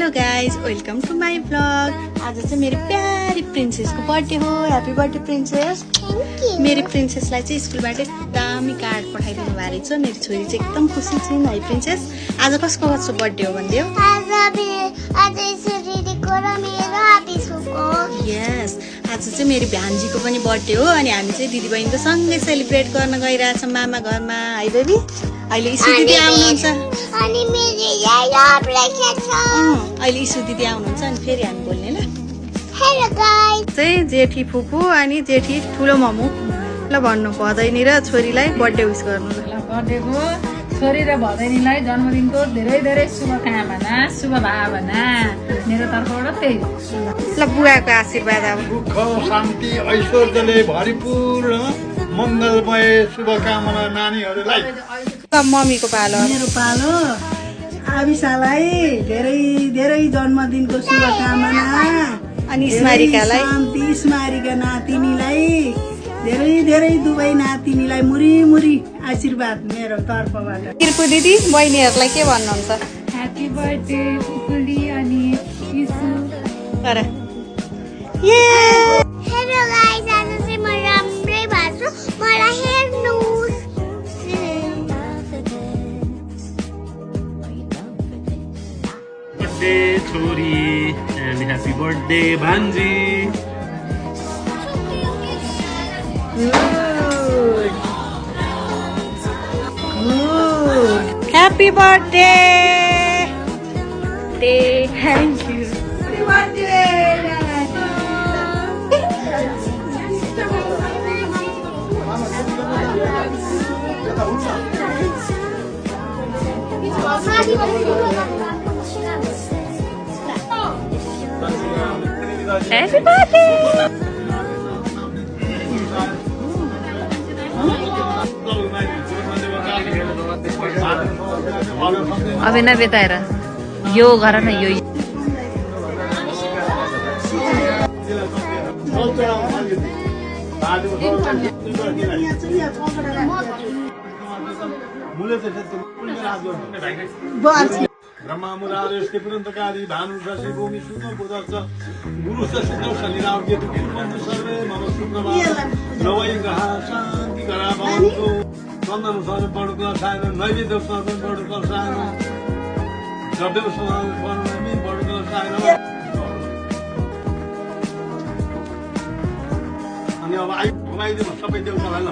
Hello guys, welcome to my blog. आज चाहिँ मेरो प्यारी प्रिन्सेसको बर्थडे हो। Happy birthday princess. मेरो प्रिन्सेसलाई चाहिँ स्कुलबाट दामी कार्ड पठाइदिनु भएको रहेछ। मेरो छोरी चाहिँ एकदम खुसी छिन् है प्रिन्सेस। आज कसको बर्थडे हो भनिदेऊ। यस, आज चाहिँ मेरो भान्जीको पनि बर्थडे हो अनि हामी चाहिँ दिदी बहिनीको सँगै सेलिब्रेट गर्न गइरहेछौँ मामा घरमा है बेबी। अहिले इसु दिदी आउनुहुन्छ अहिले इसु दिदी आउनुहुन्छ अनि फेरि हामी बोल्ने ल। हेलो गाइस, चाहिँ जेठी फुपू अनि जेठी ठुलो मामु ल भन्नु भदैनी र छोरीलाई बर्थडे विश गर्नु ल। बर्थडेको छोरी र भदैनीलाई जन्मदिनको धेरै धेरै शुभकामना, शुभभावना मेरो तर्फबाट त्यही ल। बुवाको आशीर्वाद अब सुख शान्ति ऐश्वर्यले भरिपूर्ण मङ्गलमय शुभकामना नानीहरूलाई। मम्मीको पालो मेरो पालो आविशालाई धेरै धेरै जन्मदिनको शुभकामना अनि स्मारिकालाई शान्ति स्मारिका नातिनीलाई धेरै धेरै दुवै नातिनीलाई मुरी मुरी आशीर्वाद मेरो तर्फबाट। किर्पु दिदी बहिनीहरूलाई के भन्नुहुन्छ? ह्याप्पी बर्थडे कुकुली अनि इसु तर हेलो गाइस, आज चाहिँ म राम्रै भएको छु, मलाई हेर्नुस्। बर्थडे छोरी एन्ड ह्याप्पी बर्थडे भान्जी। Happy birthday! Thank you. Happy birthday! अभिनव बिताएर यो गर न यो ब्रह्मा मुरारेश्वरी पुरन्तकारी भानु शशि भूमि शुक्र बुधश्च गुरु शनि शनिराव केतु किर्पन्तु सर्वे मम शुक्रवार नवै ग्रह शान्ति करा भवन्तु। चन्दन सर्व पडुको सायन नैवेद्य सर्व पडुको सायन द्रव्य सर्व पडुको सायन। अनि अब घुमाइदिनु सबै देउतालाई ल।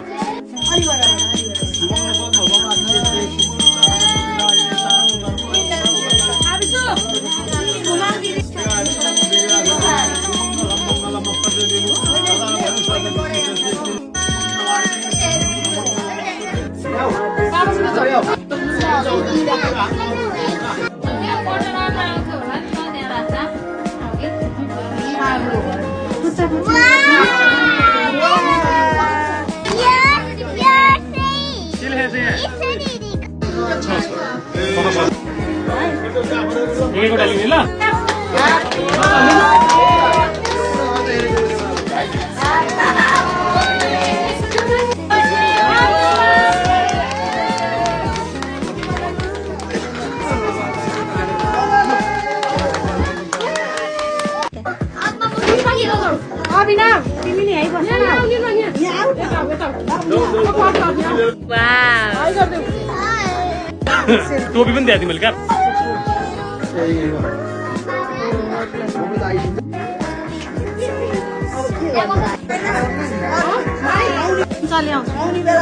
टोपी पनि दिएको थिएँ मैले क्या।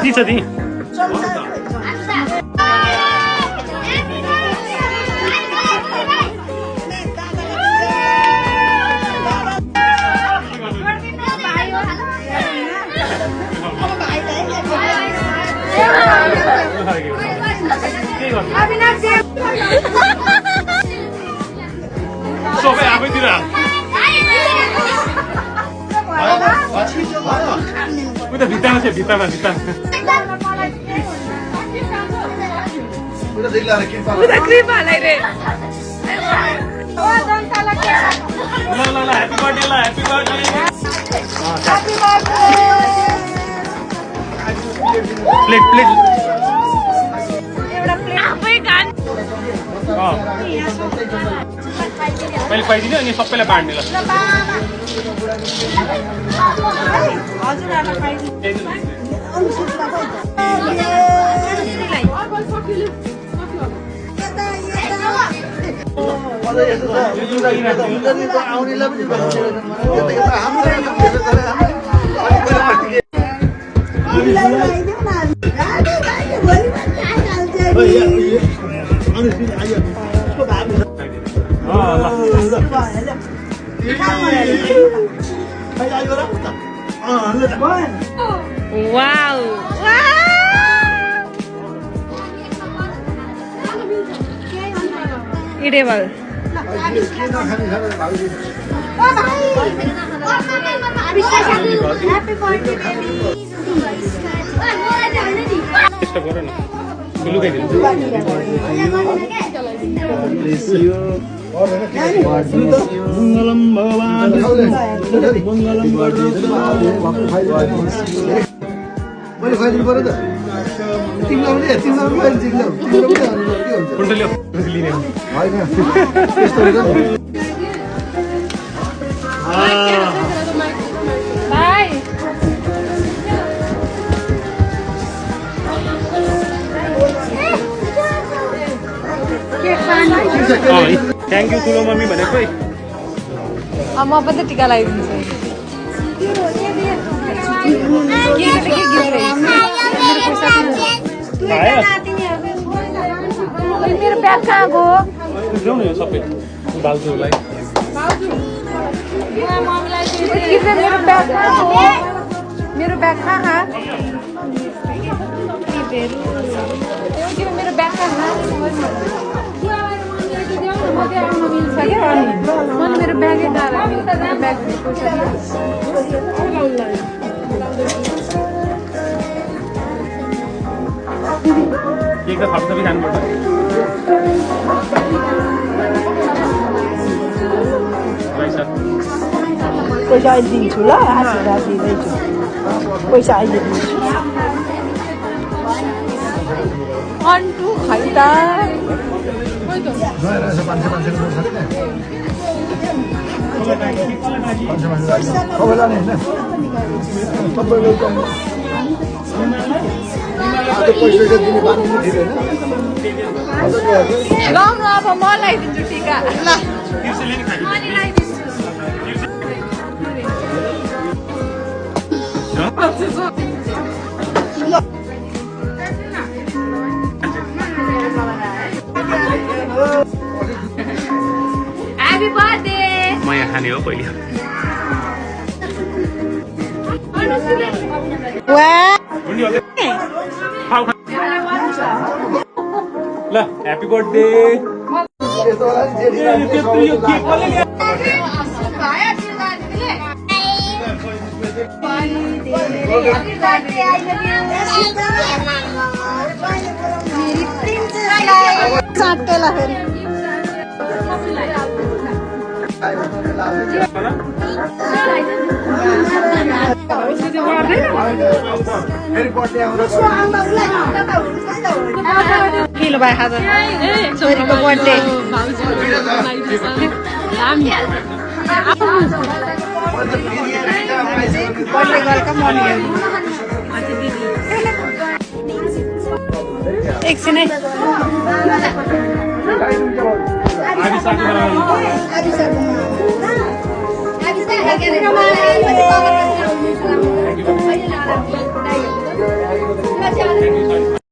ती छ ती सबै आफैतिर उता भित्तामा छ भित्तामा ल ल ल ह्याप्पी बर्थडे ल ह्याप्पी बर्थडे। प्लेट प्लेट एउटा प्लेट आफै खान मैले खुवाइदिने अनि सबैलाई बाँड्ने ल हजुरहरूलाई वाउ इडेबल यस्तो गर न लुगाइदिनु मङ्गलम भगवान् मङ्गलम मैले खुवाइदिनु पर्यो त तिमीलाई खुवाइदिनु कुण्डल्यो लिने होइन त्यस्तो हुन्छ नि थ्याङ्क यू ठुलो मम्मी भनेको म पनि त टिका लगाइदिन्छु मेरो ब्याग कहाँ गयो ल्याउ न यो सबै बाल्जुलाई मेरो ब्याग कहाँ गयो मेरो ब्याग कहाँ मेरो ब्याग कहाँ मेरो ब्यागै ब्याग एक त थपथपी जानुपर्छ पैसा अहिले दिन्छु ल आशीर्वाद दिँदैछु पैसा अहिले दिन्छु अन्टु खै त रहेछ 500 खबर लाने होइन सबै वेलकम आज पैसा दिने बानी ठिक होइन गाउनु अब म लगाइदिन्छु टिका ल Happy birthday! म यहाँ खाने हो पहिले ल ह्याप्पी बर्थडे साटेला फेरि किलो भाइ खाजा छोरीको बर्थडे बर्थडे गरेको मन एकछिन है आदि साथी